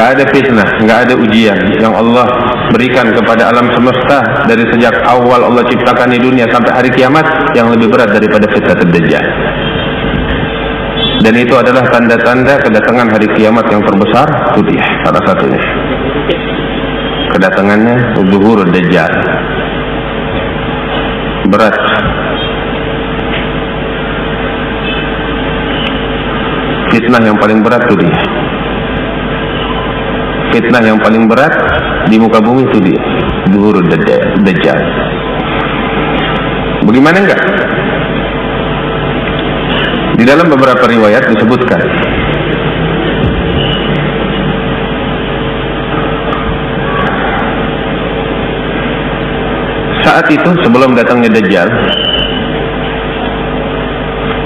nggak ada fitnah, nggak ada ujian yang Allah berikan kepada alam semesta dari sejak awal Allah ciptakan di dunia sampai hari kiamat yang lebih berat daripada fitnah Dajjal. Dan itu adalah tanda-tanda kedatangan hari kiamat yang terbesar. Itu dia salah satunya, kedatangannya zuhur Dajjal. Berat. Fitnah yang paling berat itu dia. Fitnah yang paling berat di muka bumi itu dia, zuhur Dajjal. Bagaimana enggak? Di dalam beberapa riwayat disebutkan saat itu sebelum datangnya Dajjal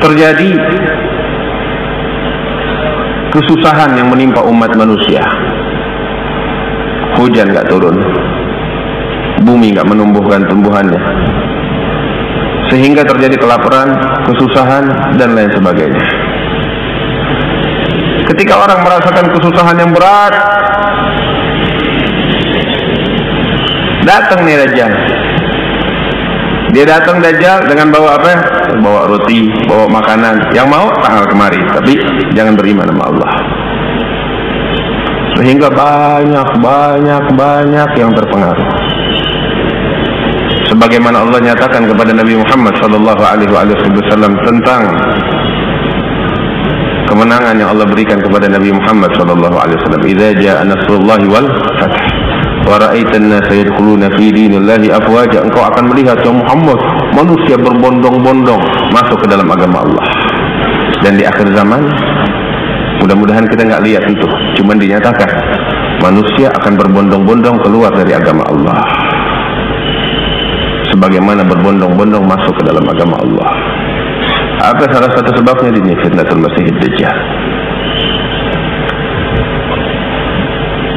terjadi kesusahan yang menimpa umat manusia. Hujan nggak turun, bumi nggak menumbuhkan tumbuhannya, sehingga terjadi kelaparan, kesusahan, dan lain sebagainya. Ketika orang merasakan kesusahan yang berat, datang nih Dajjal. Dia datang Dajjal dengan bawa apa? Bawa roti, bawa makanan. Yang mau tanggal kemari, tapi jangan beriman sama Allah. Sehingga banyak yang terpengaruh. Sebagaimana Allah nyatakan kepada Nabi Muhammad SAW tentang kemenangan yang Allah berikan kepada Nabi Muhammad SAW. Idza jaa nasrullahi wal fath wa ra'aitan nasa yadkhuluna fi dinillahi afwaja. Engkau akan melihat ya Muhammad, manusia berbondong-bondong masuk ke dalam agama Allah. Dan di akhir zaman, mudah-mudahan kita nggak lihat itu, cuman dinyatakan manusia akan berbondong-bondong keluar dari agama Allah, sebagaimana berbondong-bondong masuk ke dalam agama Allah. Apa salah satu sebabnya? Ini fitnatul Masih Dajjal.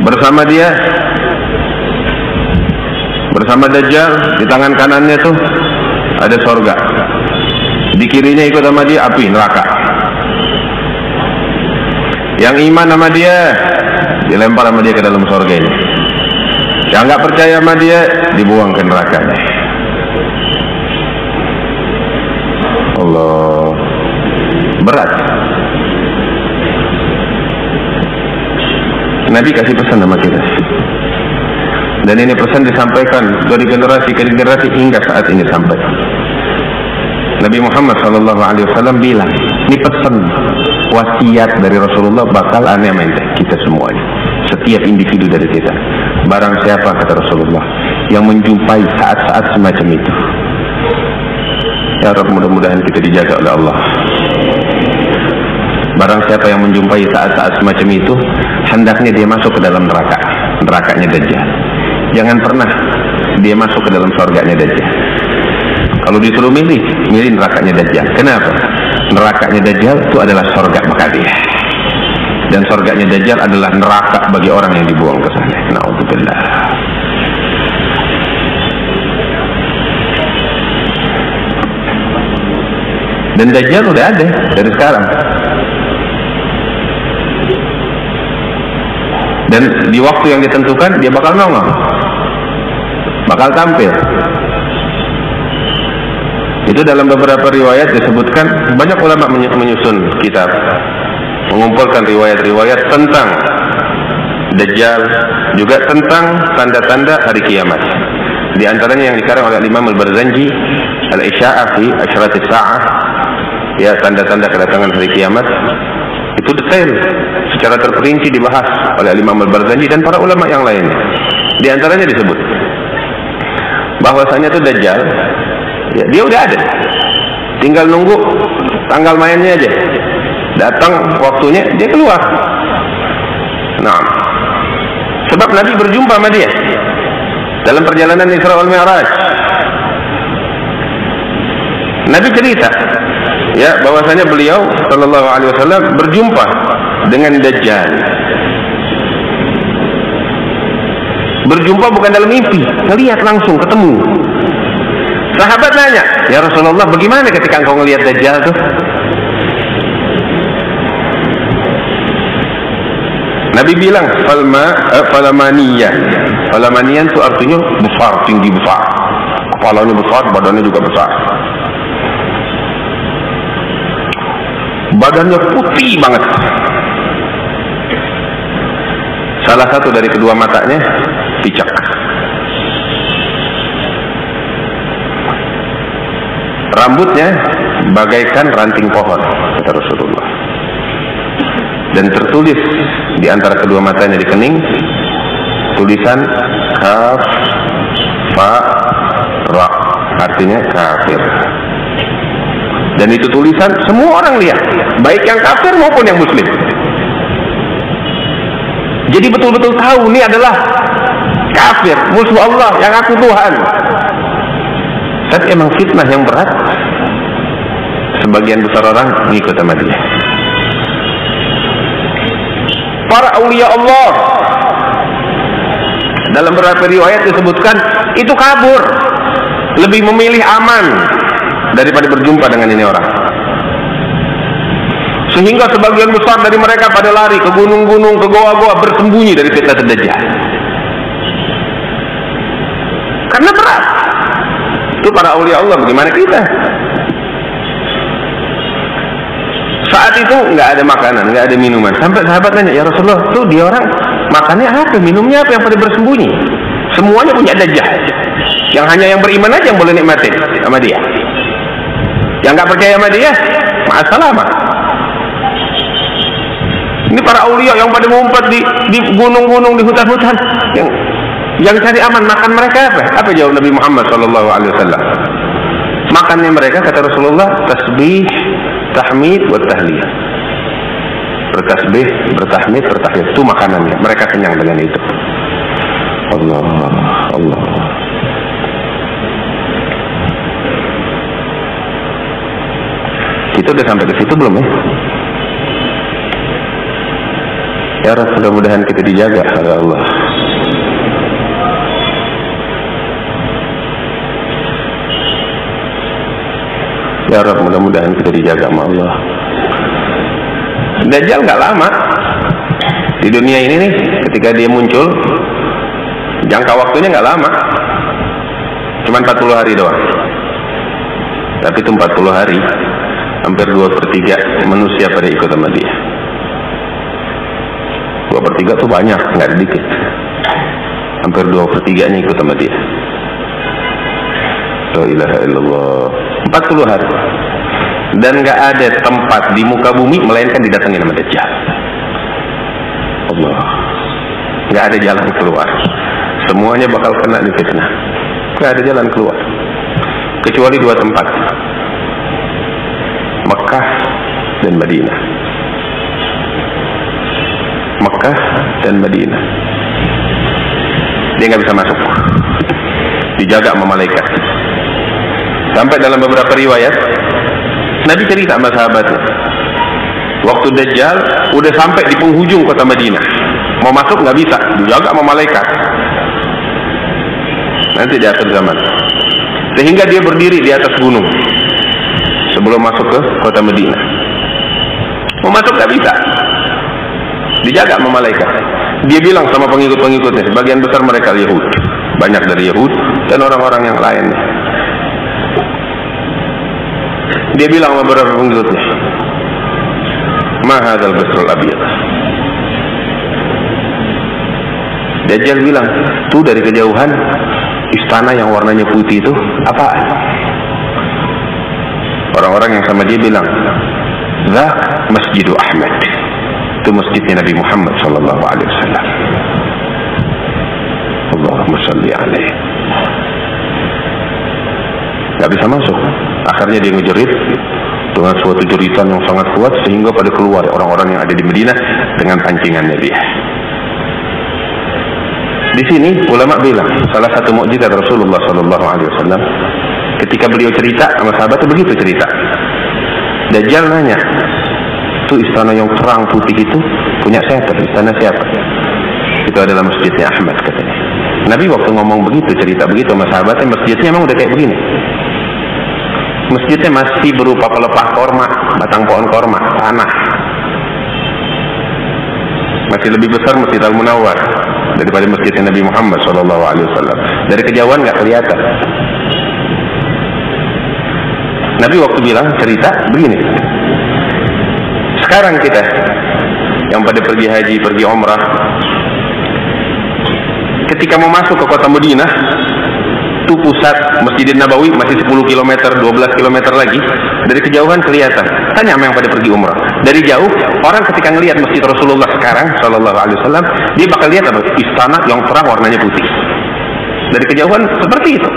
Bersama Dajjal, di tangan kanannya tuh ada sorga, di kirinya ikut sama dia api neraka. Yang iman sama dia dilempar sama dia ke dalam sorga ini. Yang nggak percaya sama dia dibuang ke nerakanya. Allah, berat. Nabi kasih pesan sama kita, dan ini pesan disampaikan dari generasi ke generasi hingga saat ini sampai. Nabi Muhammad SAW bilang, ini pesan wasiat dari Rasulullah bakal aneh mente kita semuanya, setiap individu dari kita. Barang siapa, kata Rasulullah, yang menjumpai saat-saat semacam itu, ya Rabb, mudah-mudahan kita dijaga oleh Allah. Barang siapa yang menjumpai saat-saat semacam itu, hendaknya dia masuk ke dalam nerakanya Dajjal. Jangan pernah dia masuk ke dalam surganya Dajjal. Kalau disuruh milih nerakanya Dajjal. Kenapa? Nerakanya Dajjal itu adalah surga bagi dia, dan surganya Dajjal adalah neraka bagi orang yang dibuang ke sana. Na'udzubillah. Dan Dajjal udah ada dari sekarang. Dan di waktu yang ditentukan dia bakal nongol, bakal tampil. Itu dalam beberapa riwayat disebutkan. Banyak ulama menyusun kitab, mengumpulkan riwayat-riwayat tentang Dajjal, juga tentang tanda-tanda hari kiamat. Di antaranya yang dikarang oleh Imam Al-Barzanji, Al-Isya'ah fi Asyratis Sa'ah, ya, tanda-tanda kedatangan hari kiamat. Itu detail, secara terperinci dibahas oleh Imam Al-Barzanji dan para ulama yang lainnya. Di antaranya disebut bahwasanya itu Dajjal, ya, dia udah ada, tinggal nunggu tanggal mainnya aja. Datang waktunya dia keluar. Nah, sebab Nabi berjumpa sama dia dalam perjalanan Isra wal Mi'raj. Nabi cerita, ya, bahwasanya beliau sallallahu alaihi wasallam berjumpa dengan Dajjal. Berjumpa bukan dalam mimpi, ngelihat langsung, ketemu. Sahabat nanya, ya Rasulullah, bagaimana ketika engkau ngelihat Dajjal tuh? Nabi bilang falamaniyah. Falamaniyan itu artinya besar, tinggi besar. Kepalanya besar, badannya juga besar. Badannya putih banget. Salah satu dari kedua matanya picak. Rambutnya bagaikan ranting pohon, kata Rasulullah. Dan tertulis di antara kedua matanya di kening tulisan kaf fa ra, artinya kafir. Dan itu tulisan semua orang lihat, baik yang kafir maupun yang muslim. Jadi betul-betul tahu ini adalah kafir, musuh Allah yang aku Tuhan. Tapi emang fitnah yang berat. Sebagian besar orang mengikut sama dia. Para aulia Allah dalam beberapa riwayat disebutkan itu kabur, lebih memilih aman daripada berjumpa dengan ini orang. Sehingga sebagian besar dari mereka pada lari ke gunung-gunung, ke goa-goa, bersembunyi dari fitnah Dajjal. Karena berat. Itu para aulia Allah, bagaimana kita? Saat itu nggak ada makanan, nggak ada minuman. Sampai sahabat tanya, ya Rasulullah, tuh dia orang makannya apa, minumnya apa, yang pada bersembunyi? Semuanya punya Dajjal. Yang hanya yang beriman aja yang boleh nikmatin sama dia. Yang nggak percaya sama dia, ma'assalamah. Ini para aulia yang pada ngumpet di gunung-gunung, di hutan-hutan, yang cari aman. Makan mereka apa? Apa jawab Nabi Muhammad SAW? Makannya mereka, kata Rasulullah, tasbih, tahmid, wa tahliyah. Bertasbih, bertahmid, bertahliyah. Itu makanannya. Mereka kenyang dengan itu. Allah, Allah. Kita udah sampai ke situ belum ya? Ya Rabb, mudah-mudahan kita dijaga oleh Allah. Ya Rabb, mudah-mudahan kita dijaga sama Allah. Dajjal nggak lama di dunia ini nih. Ketika dia muncul, jangka waktunya nggak lama, cuma 40 hari doang. Tapi itu 40 hari, hampir 2/3 manusia pada ikut sama dia. 2/3 tuh banyak, nggak sedikit. Hampir 2/3-nya ikut sama dia. La ilaha illallah. 40 hari. Dan nggak ada tempat di muka bumi melainkan didatangi nama Dajjal. Allah. Nggak ada jalan keluar. Semuanya bakal kena di fitnah. Nggak ada jalan keluar. Kecuali 2 tempat. Mekah dan Madinah. Mekah dan Madinah. Dia nggak bisa masuk. Dijaga sama malaikat. Sampai dalam beberapa riwayat, Nabi cerita sama sahabatnya, waktu Dajjal udah sampai di penghujung kota Madinah, mau masuk nggak bisa, dijaga sama malaikat. Nanti di akhir zaman, sehingga dia berdiri di atas gunung sebelum masuk ke kota Madinah. Mau masuk nggak bisa, dijaga sama malaikat. Dia bilang sama pengikut-pengikutnya, sebagian besar mereka Yahud, banyak dari Yahud dan orang-orang yang lainnya. Dia bilang sama beberapa pengikutnya, ma hadzal basrul abyad. Dajjal bilang, tuh dari kejauhan istana yang warnanya putih itu apaan? Orang-orang yang sama dia bilang, "Dzak Masjidu Ahmad." Itu masjidnya Nabi Muhammad sallallahu alaihi wasallam. Allahumma shalli alaihi. Gak bisa masuk. Akhirnya dia ngejerit dengan suatu jeritan yang sangat kuat sehingga pada keluar orang-orang yang ada di Madinah dengan pancingannya dia. Di sini ulama bilang salah satu mukjizat Rasulullah sallallahu alaihi wasallam ketika beliau cerita sama sahabatnya begitu cerita. Dajjal nanya, itu istana yang terang putih itu punya siapa? Istana siapa? Itu adalah masjidnya Ahmad katanya. Nabi waktu ngomong begitu, cerita begitu sama sahabatnya, masjidnya memang udah kayak begini. Masjidnya masih berupa pelepah korma, batang pohon korma, tanah. Masih lebih besar Masjid Al-Munawwar daripada masjid Nabi Muhammad SAW. Dari kejauhan nggak kelihatan. Nabi waktu bilang cerita begini. Sekarang kita yang pada pergi haji, pergi umrah, ketika mau masuk ke kota Madinah, itu pusat Masjid Nabawi masih 10 km, 12 km lagi. Dari kejauhan kelihatan. Tanya sama yang pada pergi umrah. Dari jauh, orang ketika ngelihat Masjid Rasulullah sekarang Sallallahu Alaihi Wasallam, dia bakal lihat apa? Istana yang terang warnanya putih. Dari kejauhan seperti itu.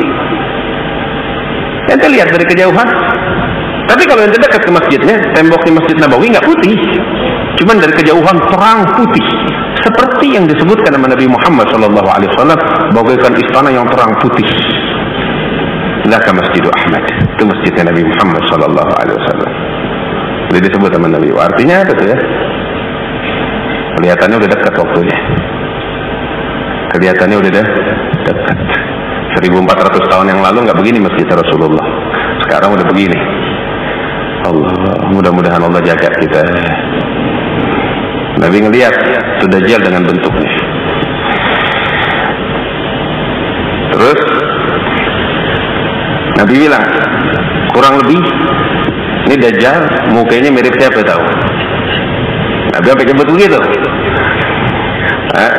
Ente lihat dari kejauhan. Tapi kalau ente dekat ke masjidnya, temboknya Masjid Nabawi nggak putih. Cuman dari kejauhan terang putih. Seperti yang disebutkan sama Nabi Muhammad Sallallahu Alaihi Wasallam, bagaikan istana yang terang putih. Laka Masjidu Ahmad, itu masjidnya Nabi Muhammad Sallallahu Alaihi Wasallam. Jadi disebut sama Nabi. Artinya apa tuh ya? Kelihatannya udah dekat waktunya. Kelihatannya udah dekat. 1400 tahun yang lalu nggak begini masjid Rasulullah. Sekarang udah begini. Allah, mudah-mudahan Allah jaga kita. Nabi ngelihat itu Dajjal dengan bentuknya. Terus Nabi bilang, kurang lebih ini Dajjal mukanya mirip siapa tahu? Nabi apa nyebut begitu?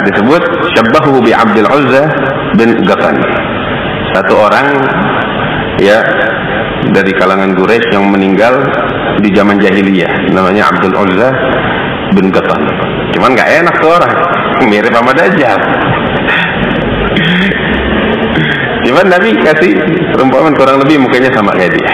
Disebut syabbahu bi Abdul Uzza bin Ghatan. Satu orang ya dari kalangan Quraisy yang meninggal di zaman jahiliyah, namanya Abdul Uzza bin Ghatan. Cuman nggak enak tuh orang, mirip sama Dajjal. Cuman Nabi kasih perumpamaan kurang lebih mukanya sama kayak dia.